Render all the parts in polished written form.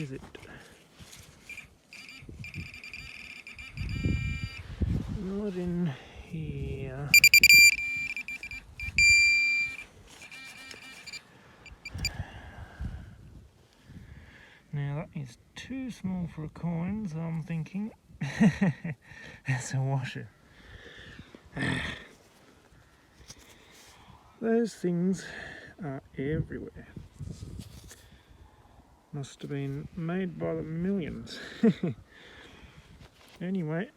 is it? Not in here. Now that is too small for a coin, so I'm thinking that's a washer. Those things are everywhere. Must have been made by the millions. Anyway,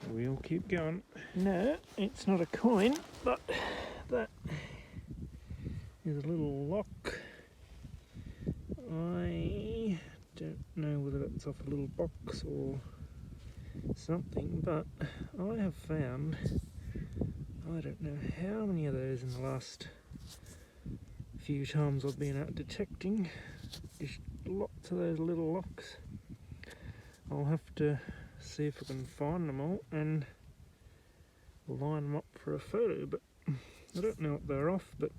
we'll keep going. No, it's not a coin, but that is a little lock. I don't know whether that's off a little box or something, but I have found, I don't know how many of those in the last few times I've been out detecting. Just lots of those little locks. I'll have to see if I can find them all and line them up for a photo, but I don't know what they're off, but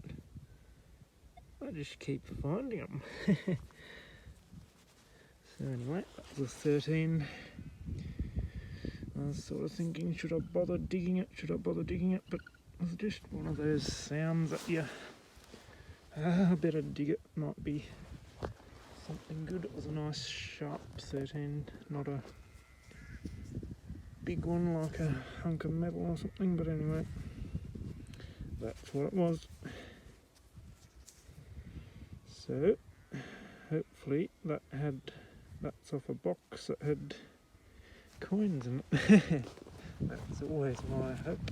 I just keep finding them. So anyway, that was 13. I was sort of thinking, should I bother digging it, but it was just one of those sounds that you better dig it, might be something good. It was a nice sharp 13, not a big one like a hunk of metal or something, but anyway, that's what it was. So hopefully that's off a box that had coins in it. That's always my hope,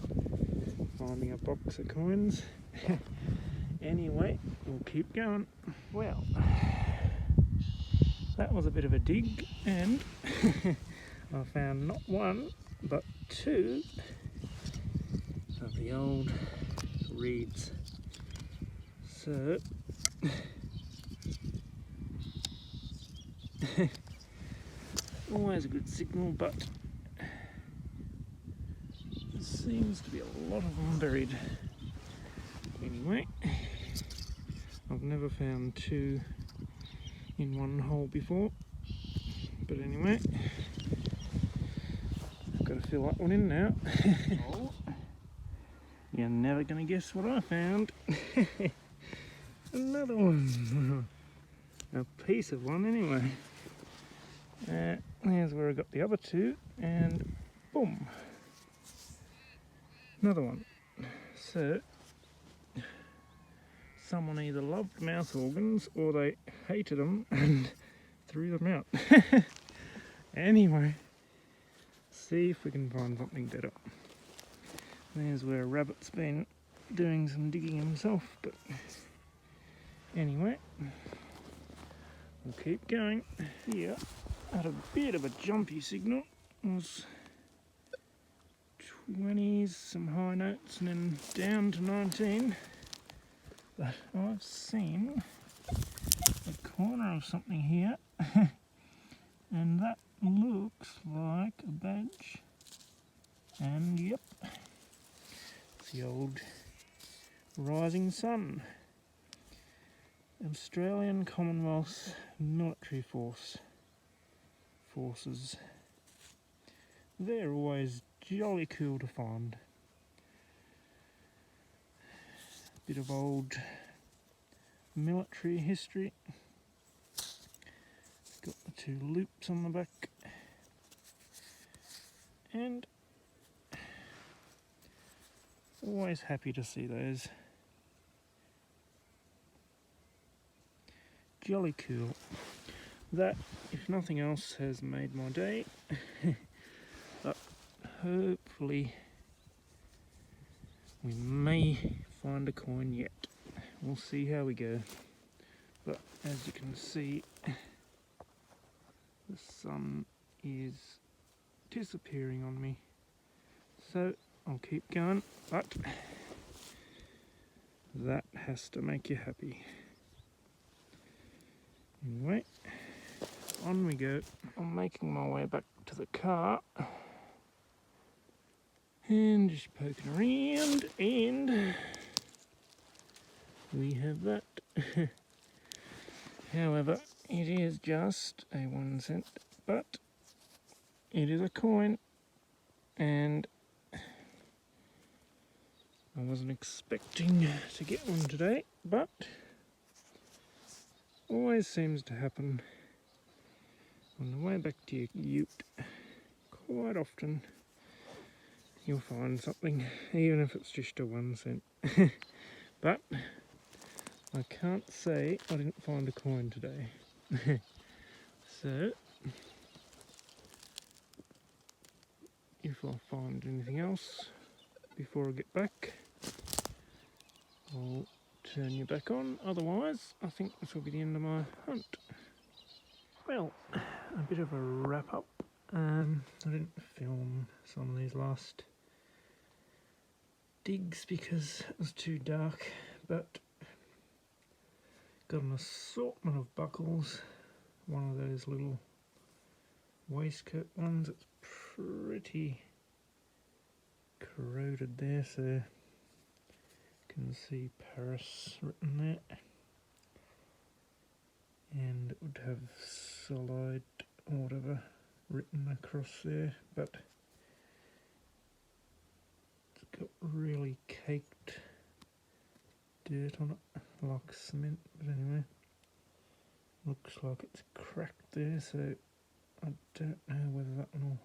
finding a box of coins. Anyway, we'll keep going. Well, that was a bit of a dig, and I found not one but two of the old reeds. So always a good signal, but there seems to be a lot of them buried. Anyway, I've never found two in one hole before, but anyway, I've got to fill that one in now. Oh, you're never going to guess what I found. Another one. A piece of one anyway. There's where I got the other two, and boom, another one. So someone either loved mouth organs or they hated them and threw them out. Anyway, see if we can find something better. There's where a rabbit's been doing some digging himself, but anyway, we'll keep going. Here, had a bit of a jumpy signal. It was 20s, some high notes, and then down to 19. But I've seen a corner of something here, and that looks like a badge. And yep, it's the old Rising Sun. Australian Commonwealth Military Forces. They're always jolly cool to find. Bit of old military history. Got the two loops on the back, and always happy to see those. Jolly cool. That, if nothing else, has made my day. But hopefully we may find a coin yet. We'll see how we go. But as you can see, the sun is disappearing on me. So I'll keep going, but that has to make you happy. Anyway, on we go. I'm making my way back to the car and just poking around, and we have that. However, it is just a 1 cent, but it is a coin, and I wasn't expecting to get one today, but always seems to happen on the way back to your ute. Quite often you'll find something, even if it's just a 1 cent. But I can't say I didn't find a coin today. So if I find anything else before I get back, I'll turn you back on. Otherwise, I think this will be the end of my hunt. Well, a bit of a wrap up. I didn't film some of these last digs because it was too dark, but got an assortment of buckles. One of those little waistcoat ones. It's pretty corroded there, so you can see Paris written there, and it would have solid or whatever written across there, but it's got really caked dirt on it like cement. But anyway, looks like it's cracked there, so I don't know whether that one will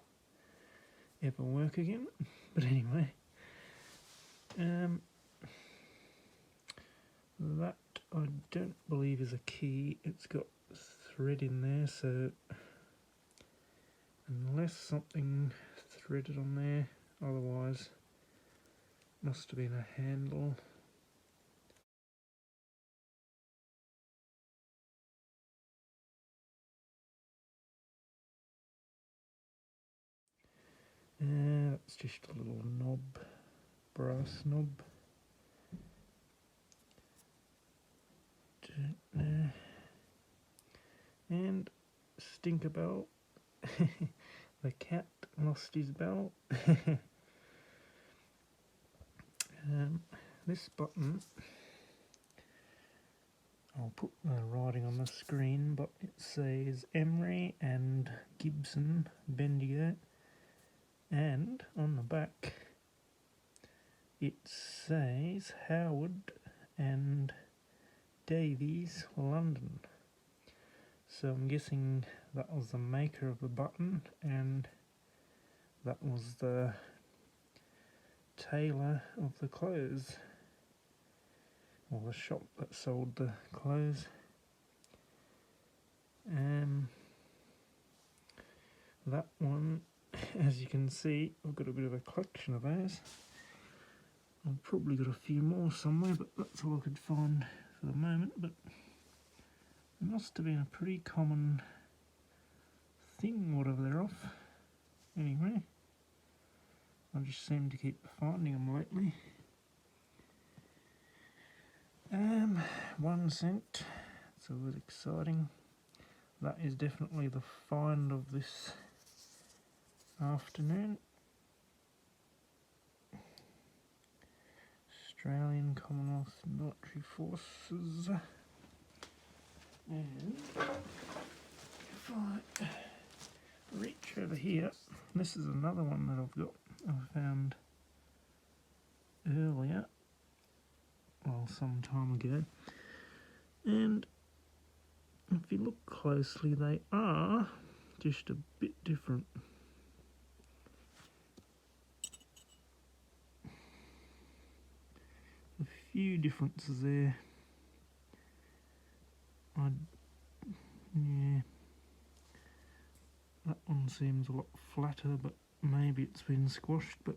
ever work again. But anyway, that I don't believe is a key. It's got thread in there, so unless something threaded on there, otherwise must have been a handle. That's just a little knob, brass knob. Don't know. And stinker bell. The cat lost his bell. This button, I'll put the writing on the screen, but it says Emery and Gibson Bendigo, and on the back it says Howard and Davies, London. So I'm guessing that was the maker of the button, and that was the tailor of the clothes, or the shop that sold the clothes. That one, as you can see, I've got a bit of a collection of those. I've probably got a few more somewhere, but that's all I could find for the moment. But it must have been a pretty common thing, whatever they're off. Anyway, I just seem to keep finding them lately. 1 cent, it's always exciting. That is definitely the find of this afternoon. Australian Commonwealth Military Forces. And if I reach over here, this is another one that I've got, I found earlier, well, some time ago, and if you look closely, they are just a bit different. A few differences there. Yeah, that one seems a lot flatter, but maybe it's been squashed, but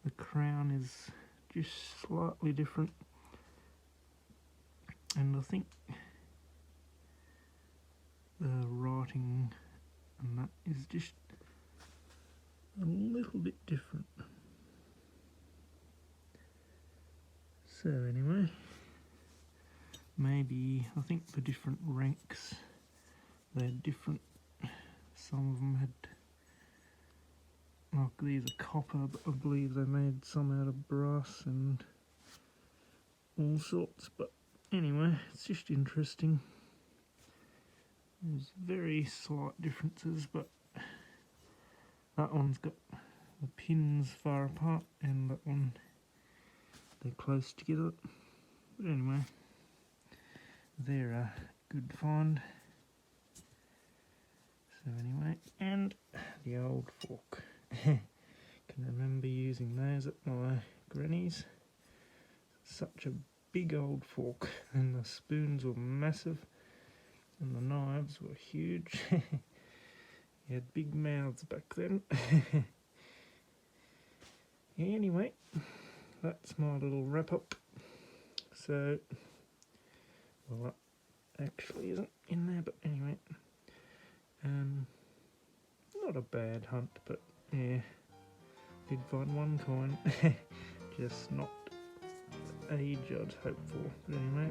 the crown is just slightly different, and I think the writing and that is just a little bit different. So anyway, maybe, I think the different ranks, they're different. Some of them had, like these are copper, but I believe they made some out of brass and all sorts. But anyway, it's just interesting. There's very slight differences, but that one's got the pins far apart and that one they're close together. But anyway, they're a good find. So anyway, and the old fork. Can remember using those at my granny's. Such a big old fork, and the spoons were massive and the knives were huge. You had big mouths back then. Anyway, that's my little wrap up. So, well, that actually isn't in there, but anyway, not a bad hunt, but yeah, did find one coin. Just not the age I'd hoped for, but anyway.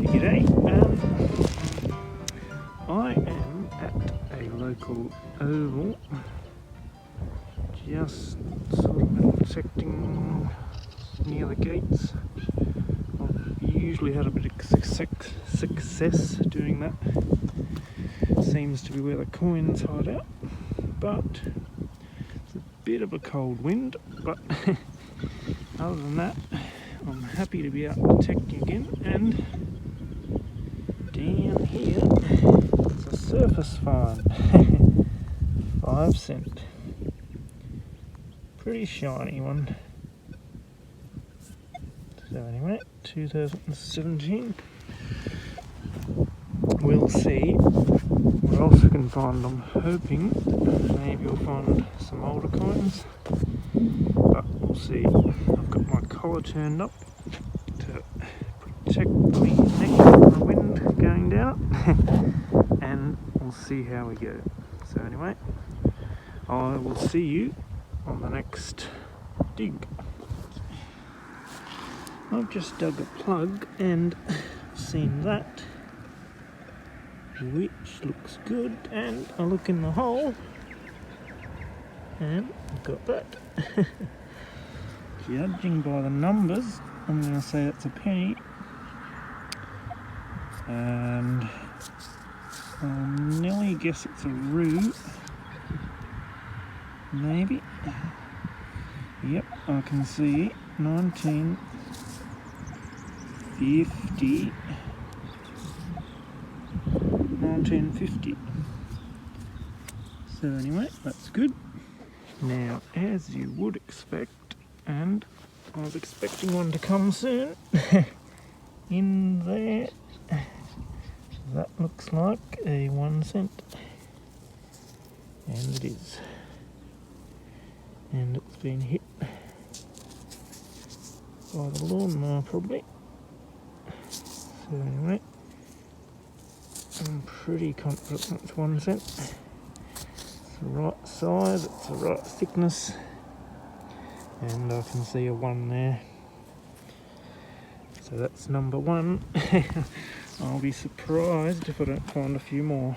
G'day. I am at a local oval, just sort of intersecting near the gates. I've usually had a bit of success doing that. Seems to be where the coins hide out, but it's a bit of a cold wind, but other than that, I'm happy to be out detecting again. And down here, it's a surface find. 5 cent. Pretty shiny one. So anyway, 2017. We'll see what else we can find. I'm hoping that maybe we'll find some older coins, but we'll see. I've got my collar turned up to protect my neck from the wind going down, and we'll see how we go. So anyway, I will see you on the next dig. I've just dug a plug and seen that, which looks good, and I look in the hole and I've got that. Judging by the numbers, I'm going to say it's a penny, and I'll nearly guess it's a roux. Maybe. Yep, I can see 1950. 1950. So anyway, that's good. Now, as you would expect, and I was expecting one to come soon, in there, that looks like a 1 cent. And it is. And it's been hit by the lawnmower probably. So anyway, I'm pretty confident that's 1 cent. It's the right size, it's the right thickness, and I can see a 1 there. So that's number 1. I'll be surprised if I don't find a few more.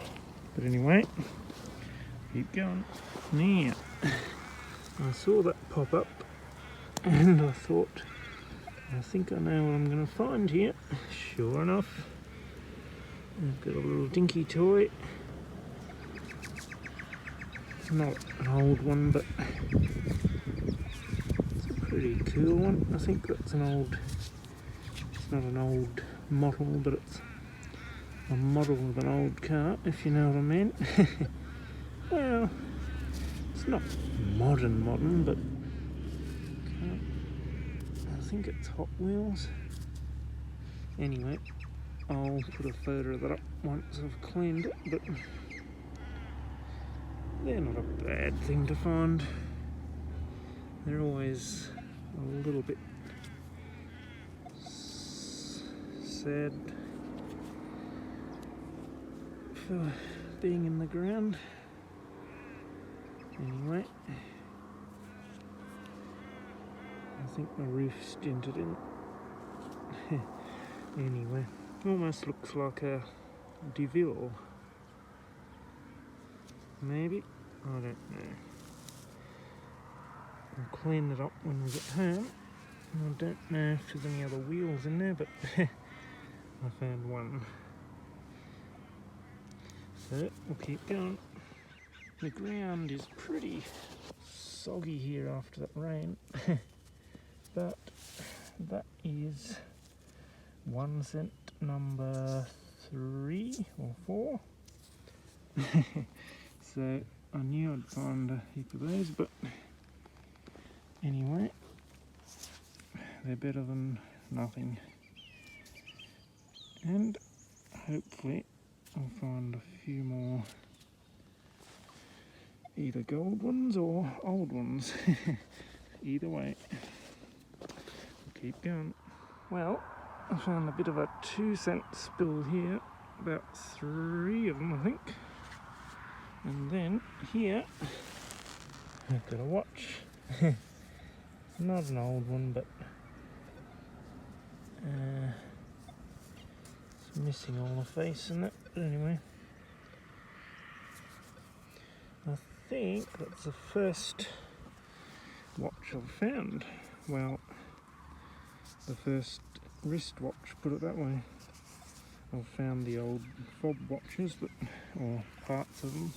But anyway, keep going. Now, I saw that pop up and I thought, I think I know what I'm going to find here. Sure enough, I've got a little dinky toy. Not an old one, but it's a pretty cool one. I think that's an old, it's not an old model, but it's a model of an old car, if you know what I mean. Well, it's not modern, but I think it's Hot Wheels. Anyway, I'll put a photo of that up once I've cleaned it, but they're not a bad thing to find. They're always a little bit sad for being in the ground. Anyway, I think my roof's dented in. Anyway, Almost looks like a DeVille. Maybe? I don't know. I'll clean it up when we get home. I don't know if there's any other wheels in there, but I found one. So we'll keep going. The ground is pretty soggy here after that rain, but that is 1 cent number 3 or 4. So I knew I'd find a heap of those, but anyway, they're better than nothing. And hopefully I'll find a few more either gold ones or old ones. Either way, we'll keep going. Well, I found a bit of a 2-cent spill here, about 3 of them I think. And then here, I've got a watch. Not an old one, but it's missing all the face in it. But anyway, I think that's the first watch I've found. Well, the first wristwatch, put it that way. I've found the old fob watches, but or parts of them.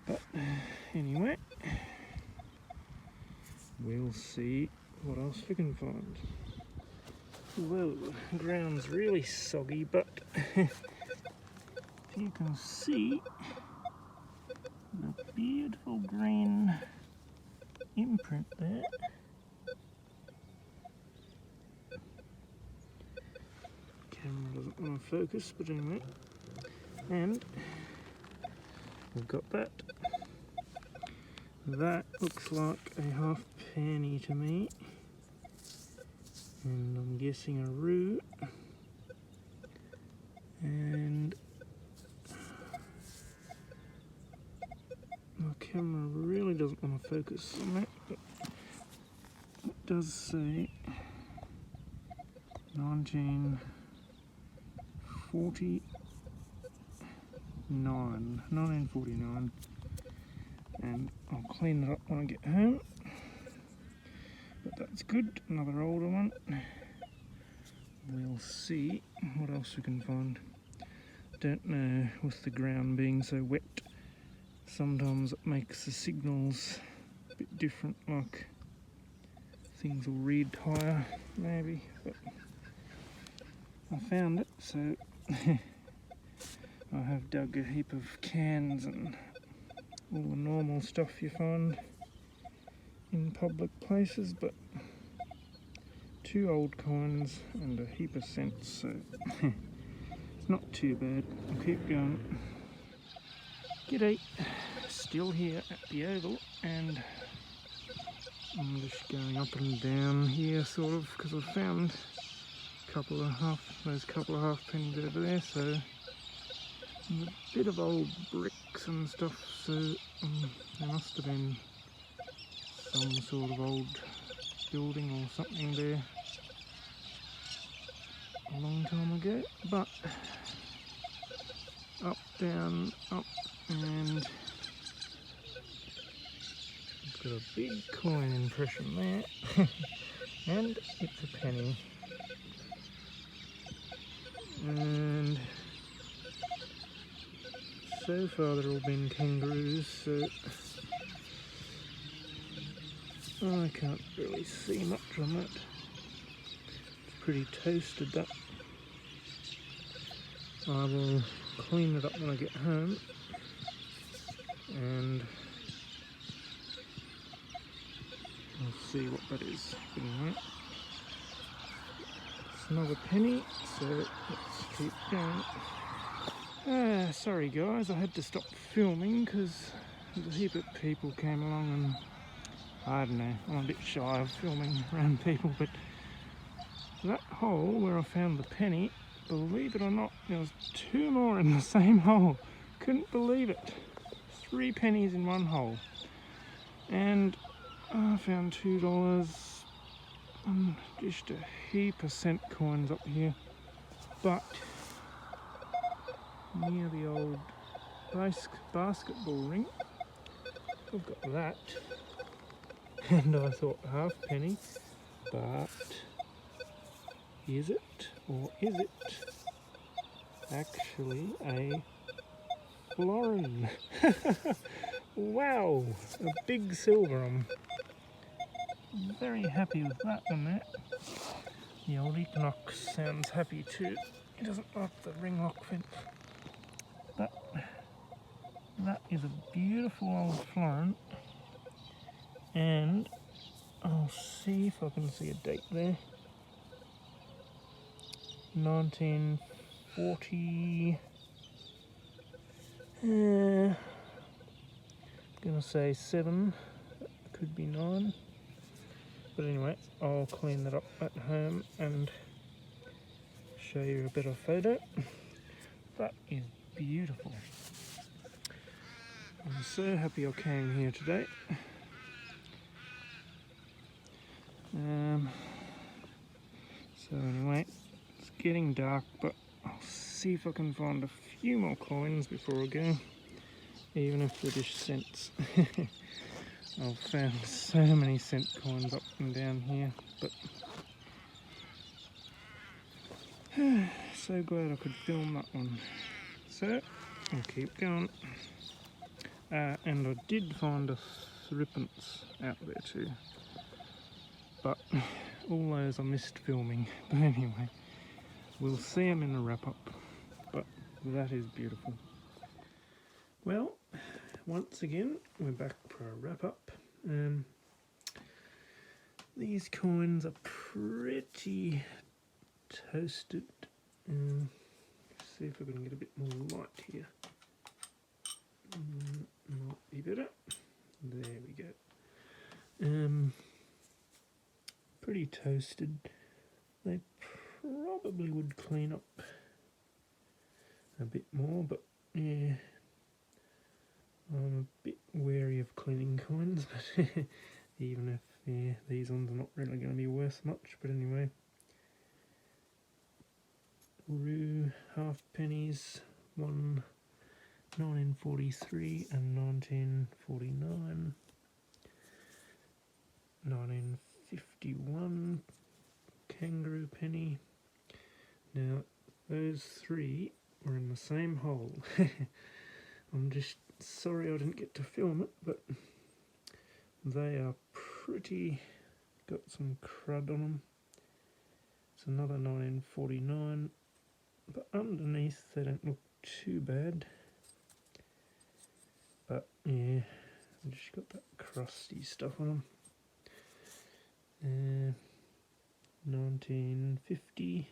But anyway, we'll see what else we can find. Whoa, the ground's really soggy, but if you can see the beautiful green imprint there. Camera doesn't want to focus, but anyway. And we've got that. That looks like a halfpenny to me. And I'm guessing a roux. And my camera really doesn't want to focus on that, but it does say 1949, and I'll clean it up when I get home, but that's good. Another older one. We'll see what else we can find. Don't know, with the ground being so wet, sometimes it makes the signals a bit different, like things will read higher maybe, but I found it, so I have dug a heap of cans and all the normal stuff you find in public places, but 2 old coins and a heap of cents, so it's not too bad. I'll keep going. G'day, still here at the Oval, and I'm just going up and down here sort of, because I've found those couple of halfpennies over there, so there's a bit of old bricks and stuff, so there must have been some sort of old building or something there a long time ago. But up, down, up, and it's got a big coin impression there. And it's a penny. And so far they're all been kangaroos, so I can't really see much on that. It's pretty toasted, that. I will clean it up when I get home, and I'll see what that is. Anyway, it's another penny, so let's keep going. Sorry guys, I had to stop filming because a heap of people came along, and I don't know, I'm a bit shy of filming around people, but that hole where I found the penny, believe it or not, there was 2 more in the same hole. Couldn't believe it. 3 pennies in one hole. And I found $2 and just a heap of cent coins up here. But near the old basketball ring, I've got that, and I thought halfpenny, but is it, or is it actually a florin? Wow, a big silver. I'm very happy with that one there. The old equinox sounds happy too. He doesn't like the ring lock fence. But that is a beautiful old florin, and I'll see if I can see a date there. 1940. Gonna say 7. Could be 9. But anyway, I'll clean that up at home and show you a better photo. That is beautiful. I'm so happy I came here today. So anyway, it's getting dark, but I'll see if I can find a few more coins before I go, even if they're just cents. I've found so many cent coins up and down here, but so glad I could film that one. So I'll keep going. And I did find a threepence out there too, but all those I missed filming. But anyway, we'll see them in the wrap up. But that is beautiful. Well, once again, we're back for a wrap up. These coins are pretty toasted. See if I can get a bit more light here. Might be better. There we go. Pretty toasted. They probably would clean up a bit more, but yeah, I'm a bit wary of cleaning coins, but even if these ones are not really going to be worth much. But anyway, Rue halfpennies, 1943 and 1949, 1951 kangaroo penny. Now those three were in the same hole. I'm just sorry I didn't get to film it, but they are pretty, got some crud on them. It's another 1949, but underneath they don't look too bad. But yeah, I just got that crusty stuff on them. 1950.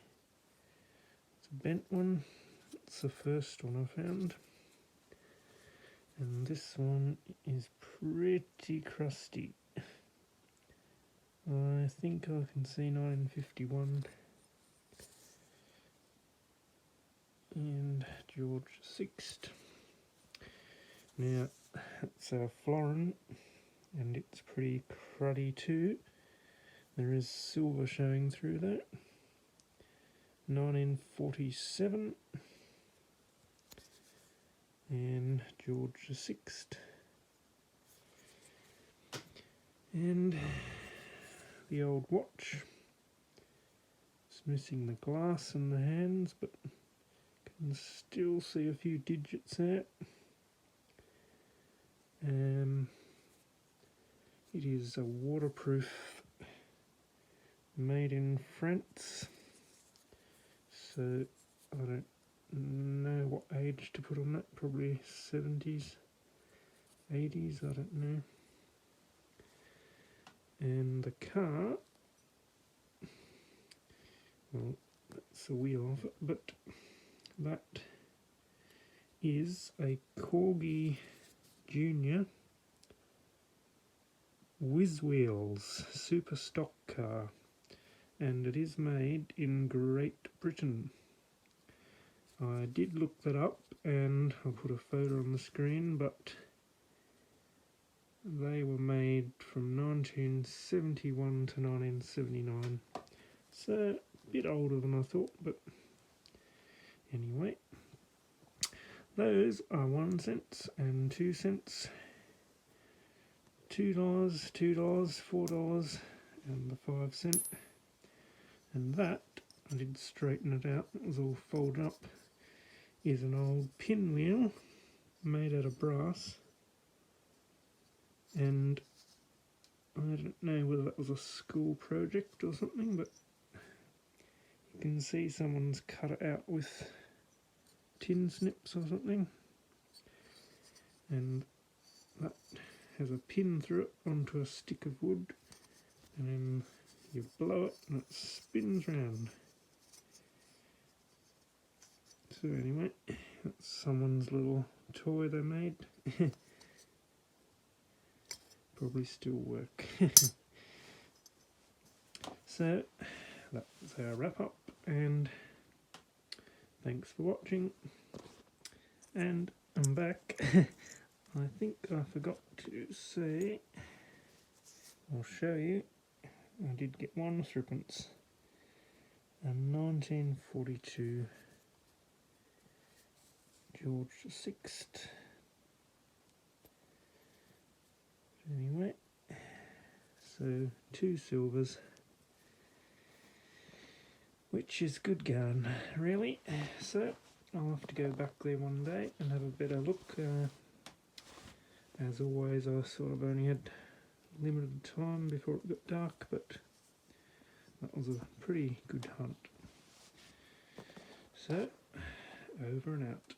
It's a bent one. It's the first one I found. And this one is pretty crusty. I think I can see 1951. And George VI. Now, it's a florin, and it's pretty cruddy too. There is silver showing through that. 1947. And George VI. And the old watch. It's missing the glass and the hands, but can still see a few digits there. It is a waterproof, made in France, so I don't know what age to put on that, probably 70s, 80s, I don't know. And the car, well, that's the wheel of it, but that is a Corgi Junior Whiz Wheels super stock car, and it is made in Great Britain. I did look that up and I'll put a photo on the screen, but they were made from 1971 to 1979, so a bit older than I thought, but Anyway, those are 1 cent and 2 cents, $2, $2, $4, and the 5 cent. And that, I did straighten it out, it was all folded up, is an old pinwheel made out of brass. And I don't know whether that was a school project or something, but you can see someone's cut it out with tin snips or something, and that has a pin through it onto a stick of wood, and then you blow it and it spins round. So anyway, that's someone's little toy they made. Probably still work. So that's our wrap up, and thanks for watching. And I'm back. I think I forgot to say, I'll show you, I did get one threepence, a 1942 George VI. Anyway, so 2 silvers, which is good going, really. So I'll have to go back there one day and have a better look. As always, I sort of only had limited time before it got dark, but that was a pretty good hunt. So, over and out.